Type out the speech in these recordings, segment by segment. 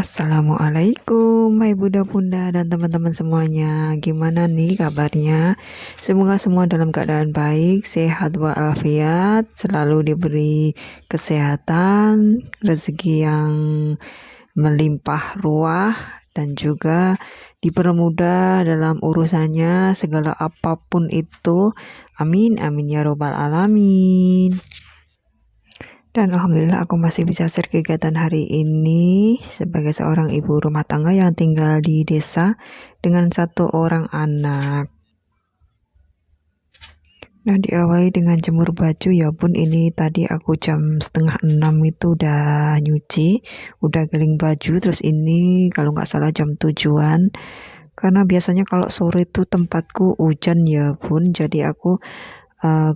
Assalamualaikum hai bunda-bunda dan teman-teman semuanya. Gimana nih kabarnya? Semoga semua dalam keadaan baik, sehat walafiat, selalu diberi kesehatan, rezeki yang melimpah ruah, dan juga dipermudah dalam urusannya segala apapun itu. Amin amin ya robbal alamin. Dan alhamdulillah aku masih bisa share kegiatan hari ini sebagai seorang ibu rumah tangga yang tinggal di desa dengan 1 orang anak. Nah, diawali dengan jemur baju ya bun. Ini tadi aku jam 5:30 itu udah nyuci, udah giling baju. Terus ini kalau nggak salah jam 7-an, karena biasanya kalau sore itu tempatku hujan ya bun, jadi aku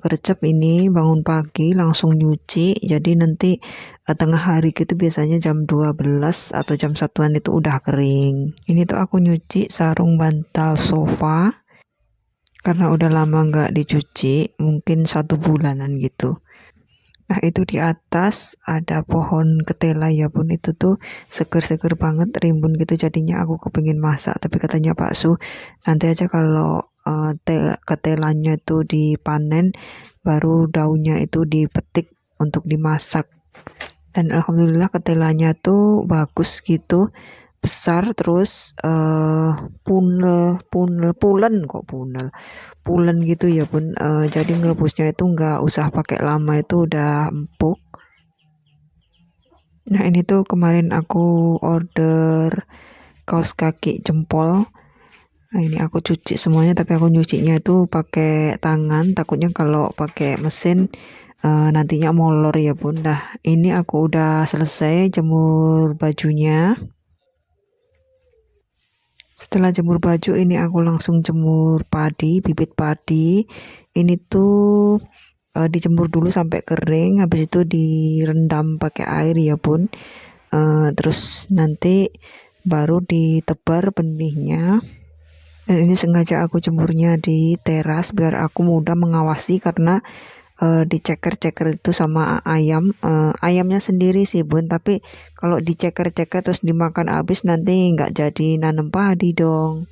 gercep ini bangun pagi langsung nyuci. Jadi nanti tengah hari gitu biasanya jam 12 atau jam 1-an itu udah kering. Ini tuh aku nyuci sarung bantal sofa karena udah lama nggak dicuci, mungkin 1 bulanan gitu. Nah, itu di atas ada pohon ketela ya bun, itu tuh seger-seger banget, rimbun gitu. Jadinya aku kepingin masak, tapi katanya Pak Su nanti aja kalau ketelanya itu dipanen, baru daunnya itu dipetik untuk dimasak. Dan alhamdulillah ketelanya tuh bagus gitu, besar. Terus pulen gitu ya bun. Jadi ngerebusnya itu nggak usah pakai lama, itu udah empuk. Nah, ini tuh kemarin aku order kaos kaki jempol. Nah, ini aku cuci semuanya, tapi aku nyucinya itu pakai tangan, takutnya kalau pakai mesin nantinya molor ya bun. Nah, ini aku udah selesai jemur bajunya. Setelah jemur baju ini aku langsung jemur padi, bibit padi. Ini tuh dijemur dulu sampai kering, habis itu direndam pakai air ya bun. Terus nanti baru ditebar benihnya. Dan ini sengaja aku jemurnya di teras biar aku mudah mengawasi, karena diceker-ceker itu sama ayamnya sendiri sih bun. Tapi kalau diceker-ceker terus dimakan habis, nanti nggak jadi nanam padi dong.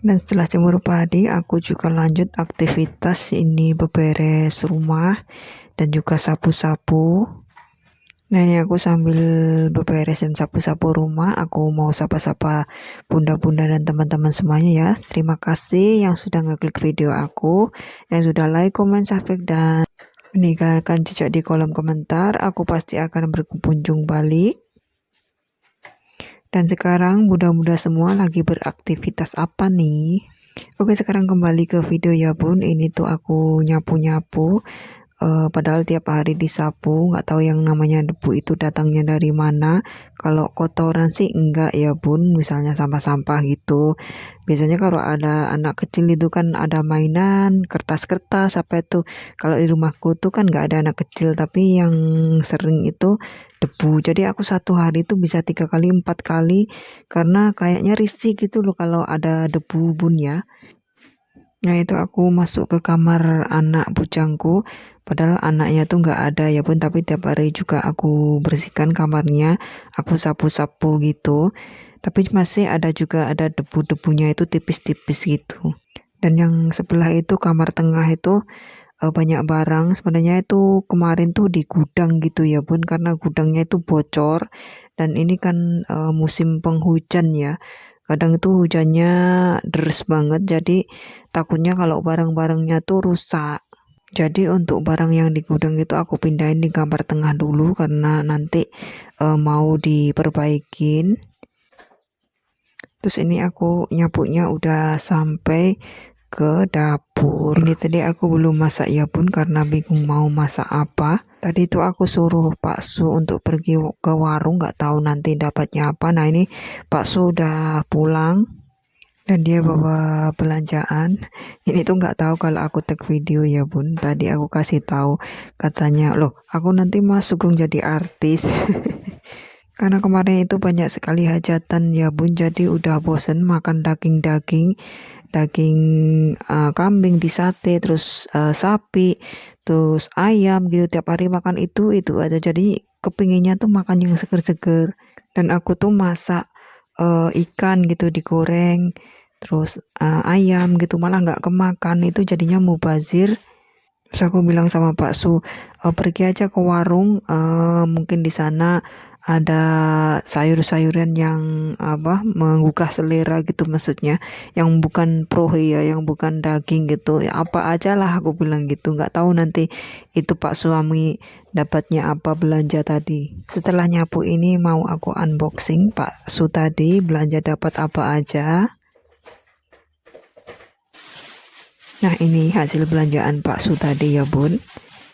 Dan setelah jemur padi, aku juga lanjut aktivitas ini, beberes rumah dan juga sapu-sapu. Nah, ini aku sambil beberes dan sapu-sapu rumah, aku mau sapa-sapa bunda-bunda dan teman-teman semuanya ya. Terima kasih yang sudah ngeklik video aku, yang sudah like, comment, subscribe, dan meninggalkan jejak di kolom komentar. Aku pasti akan berkunjung balik. Dan sekarang bunda-bunda semua lagi beraktivitas apa nih? Oke, sekarang kembali ke video ya bun. Ini tuh aku nyapu-nyapu. Padahal tiap hari disapu, nggak tahu yang namanya debu itu datangnya dari mana. Kalau kotoran sih enggak ya bun, misalnya sampah-sampah gitu. Biasanya kalau ada anak kecil itu kan ada mainan kertas-kertas apa itu. Kalau di rumahku tuh kan nggak ada anak kecil, tapi yang sering itu debu. Jadi aku 1 hari itu bisa 3 kali 4 kali, karena kayaknya risih gitu loh kalau ada debu bun ya. Nah, itu aku masuk ke kamar anak bujangku, padahal anaknya tuh nggak ada ya bun, tapi tiap hari juga aku bersihkan kamarnya, aku sapu-sapu gitu. Tapi masih ada debu-debunya itu tipis-tipis gitu. Dan yang sebelah itu kamar tengah itu banyak barang. Sebenarnya itu kemarin tuh di gudang gitu ya bun, karena gudangnya itu bocor. Dan ini kan musim penghujan ya, kadang itu hujannya deras banget, jadi takutnya kalau barang-barangnya tuh rusak. Jadi untuk barang yang di gudang itu aku pindahin di kamar tengah dulu, karena nanti mau diperbaikin. Terus ini aku nyapunya udah sampai ke dapur. Ini tadi aku belum masak ya bun, karena bingung mau masak apa. Tadi itu aku suruh Pak Su untuk pergi ke warung, nggak tahu nanti dapatnya apa. Nah, ini Pak Su udah pulang dan dia bawa belanjaan. Ini tuh nggak tahu kalau aku tag video ya bun. Tadi aku kasih tahu, katanya loh aku nanti masuk dong jadi artis. Karena kemarin itu banyak sekali hajatan ya bun, jadi udah bosen makan daging-daging. daging kambing di sate, terus sapi, terus ayam gitu, tiap hari makan itu aja. Jadi kepinginnya tuh makan yang seger-seger. Dan aku tuh masak ikan gitu digoreng, terus ayam gitu malah nggak kemakan, itu jadinya mubazir. Terus aku bilang sama Pak Su, pergi aja ke warung, mungkin di sana ada sayur-sayuran yang menggugah selera gitu, maksudnya yang bukan prohe ya, yang bukan daging gitu. Ya, apa aja lah aku bilang gitu. Nggak tahu nanti itu Pak suami dapatnya apa belanja tadi. Setelah nyapu ini mau aku unboxing Pak Su tadi belanja dapat apa aja. Nah, ini hasil belanjaan Pak Su tadi ya Bun.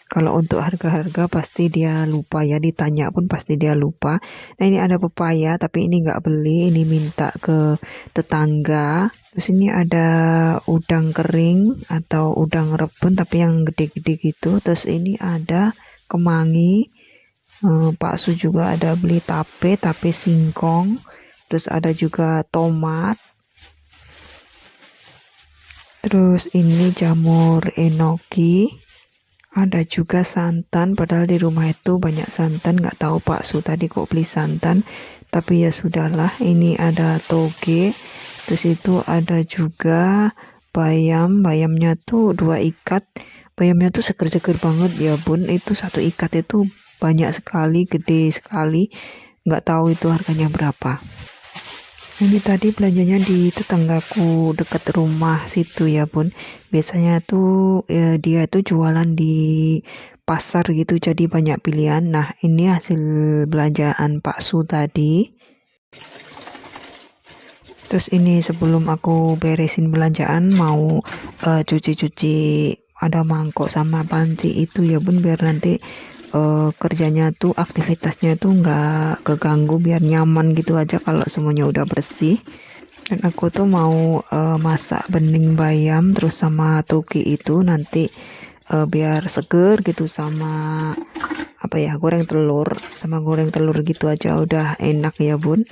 Kalau untuk harga-harga pasti dia lupa ya, ditanya pun pasti dia lupa. Nah, ini ada pepaya tapi ini nggak beli, ini minta ke tetangga. Terus ini ada udang kering atau udang rebun tapi yang gede-gede gitu. Terus ini ada kemangi. Pak Su juga ada beli tape singkong. Terus ada juga tomat. Terus ini jamur enoki. Ada juga santan, padahal di rumah itu banyak santan, nggak tahu Pak Su tadi kok beli santan, tapi ya sudahlah. Ini ada toge, terus itu ada juga bayamnya tuh 2 ikat, bayamnya tuh seger-seger banget ya Bun, itu 1 ikat itu banyak sekali, gede sekali, nggak tahu itu harganya berapa. Ini tadi belanjanya di tetanggaku dekat rumah situ ya Bun. Biasanya tuh dia tuh jualan di pasar gitu, jadi banyak pilihan. Nah, ini hasil belanjaan Pak Su tadi. Terus ini sebelum aku beresin belanjaan mau cuci-cuci ada mangkok sama panci itu ya Bun, biar nanti kerjanya tuh aktivitasnya tuh nggak keganggu, biar nyaman gitu aja kalau semuanya udah bersih. Dan aku tuh mau masak bening bayam terus sama toge itu nanti biar seger gitu, sama goreng telur gitu aja udah enak ya Bun.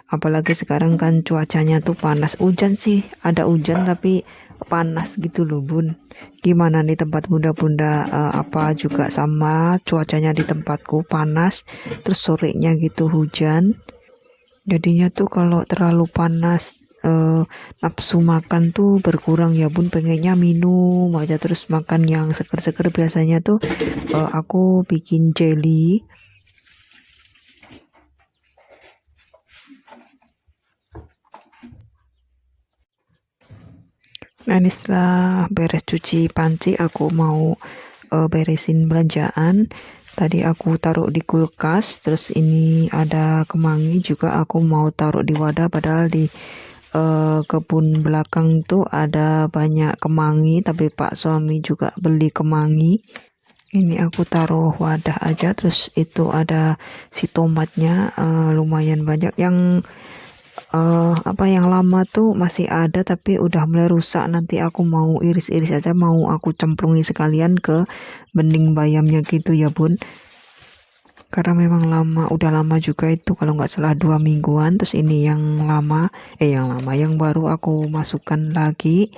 Apalagi sekarang kan cuacanya tuh panas, hujan sih, ada hujan tapi panas gitu loh Bun. Gimana nih tempat bunda-bunda, apa juga sama cuacanya di tempatku panas, terus sorenya gitu hujan. Jadinya tuh kalau terlalu panas nafsu makan tuh berkurang ya Bun, pengennya minum aja terus makan yang seger-seger. Biasanya tuh aku bikin jelly. Nah, ini setelah beres cuci panci aku mau beresin belanjaan. Tadi aku taruh di kulkas, terus ini ada kemangi juga aku mau taruh di wadah, padahal di kebun belakang tuh ada banyak kemangi, tapi Pak suami juga beli kemangi. Ini aku taruh wadah aja, terus itu ada si tomatnya lumayan banyak. Yang yang lama tuh masih ada tapi udah mulai rusak, nanti aku mau iris-iris aja, mau aku cemplungi sekalian ke bening bayamnya gitu ya Bun, karena memang udah lama juga itu, kalau nggak salah 2 mingguan. Terus ini yang yang baru aku masukkan lagi.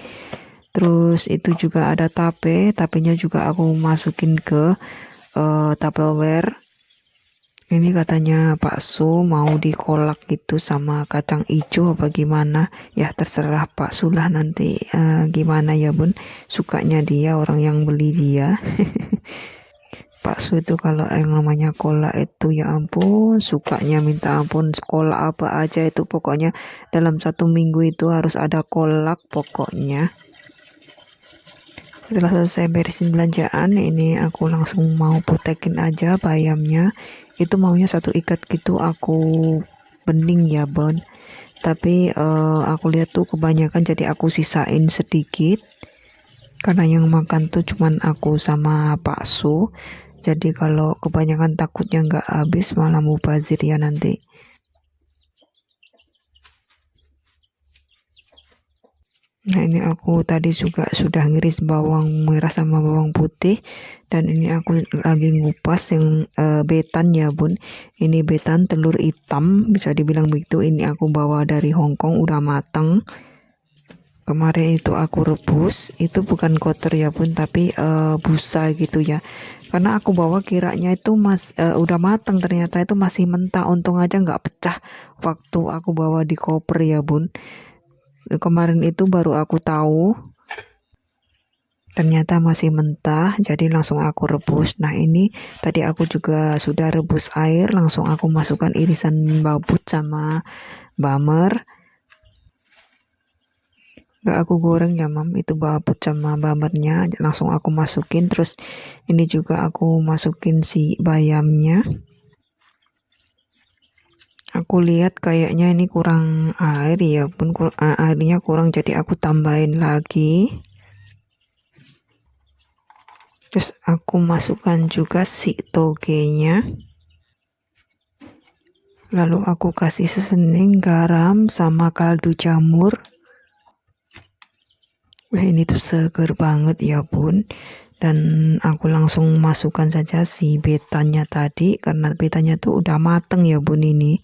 Terus itu juga ada tapenya juga aku masukin ke Tupperware. Ini katanya Pak Su mau dikolak gitu sama kacang hijau apa gimana. Ya terserah Pak Su lah nanti gimana ya Bun. Sukanya dia, orang yang beli dia. Pak Su itu kalau yang namanya kolak itu ya ampun, sukanya minta ampun. Kolak apa aja itu pokoknya dalam 1 minggu itu harus ada kolak pokoknya. Setelah selesai beresin belanjaan, ini aku langsung mau putekin aja bayamnya. Itu maunya 1 ikat gitu aku bening ya Bon, tapi aku lihat tuh kebanyakan, jadi aku sisain sedikit karena yang makan tuh cuman aku sama Pak Su. Jadi kalau kebanyakan takutnya nggak habis, malah mubazir ya nanti. Nah, ini aku tadi juga sudah ngiris bawang merah sama bawang putih, dan ini aku lagi ngupas yang betan ya Bun. Ini betan telur hitam bisa dibilang begitu, ini aku bawa dari Hongkong udah matang. Kemarin itu aku rebus, itu bukan kotor ya bun, tapi busa gitu ya. Karena aku bawa kiranya itu udah matang, ternyata itu masih mentah. Untung aja nggak pecah waktu aku bawa di koper ya bun. Kemarin itu baru aku tahu ternyata masih mentah, jadi langsung aku rebus. Nah ini tadi aku juga sudah rebus air, langsung aku masukkan irisan babut sama bamer. Gak aku goreng ya mam, itu babut sama bamernya langsung aku masukin. Terus ini juga aku masukin si bayamnya. Aku lihat kayaknya ini kurang air ya pun, airnya kurang, jadi aku tambahin lagi. Terus aku masukkan juga si togenya. Lalu aku kasih sesening garam sama kaldu jamur. Wah ini tuh seger banget ya bun. Dan aku langsung masukkan saja si betanya tadi, karena betanya tuh udah mateng ya bun ini.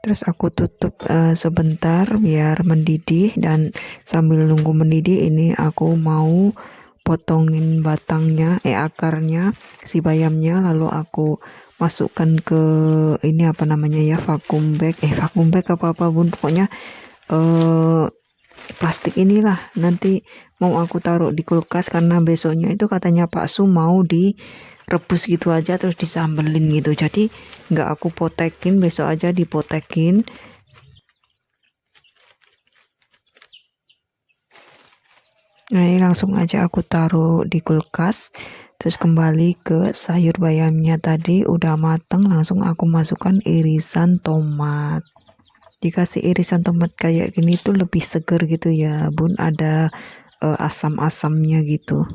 Terus aku tutup sebentar biar mendidih, dan sambil nunggu mendidih ini aku mau potongin batangnya, akarnya si bayamnya, lalu aku masukkan ke ini apa namanya ya, vacuum bag apa bun, pokoknya plastik inilah. Nanti mau aku taruh di kulkas karena besoknya itu katanya Pak Su mau direbus gitu aja terus disambelin gitu, jadi nggak aku potekin, besok aja dipotekin. Nah ini langsung aja aku taruh di kulkas. Terus kembali ke sayur bayamnya tadi udah mateng, langsung aku masukkan irisan tomat. Dikasih irisan tomat kayak gini tuh lebih seger gitu ya bun, ada asam-asamnya gitu.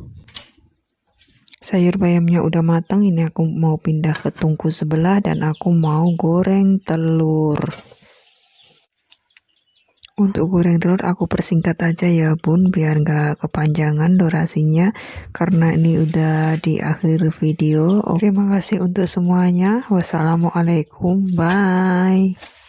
Sayur bayamnya udah matang, ini aku mau pindah ke tungku sebelah dan aku mau goreng telur. Untuk goreng telur aku persingkat aja ya bun, biar nggak kepanjangan durasinya, karena ini udah di akhir video. Terima kasih untuk semuanya. Wassalamualaikum, bye.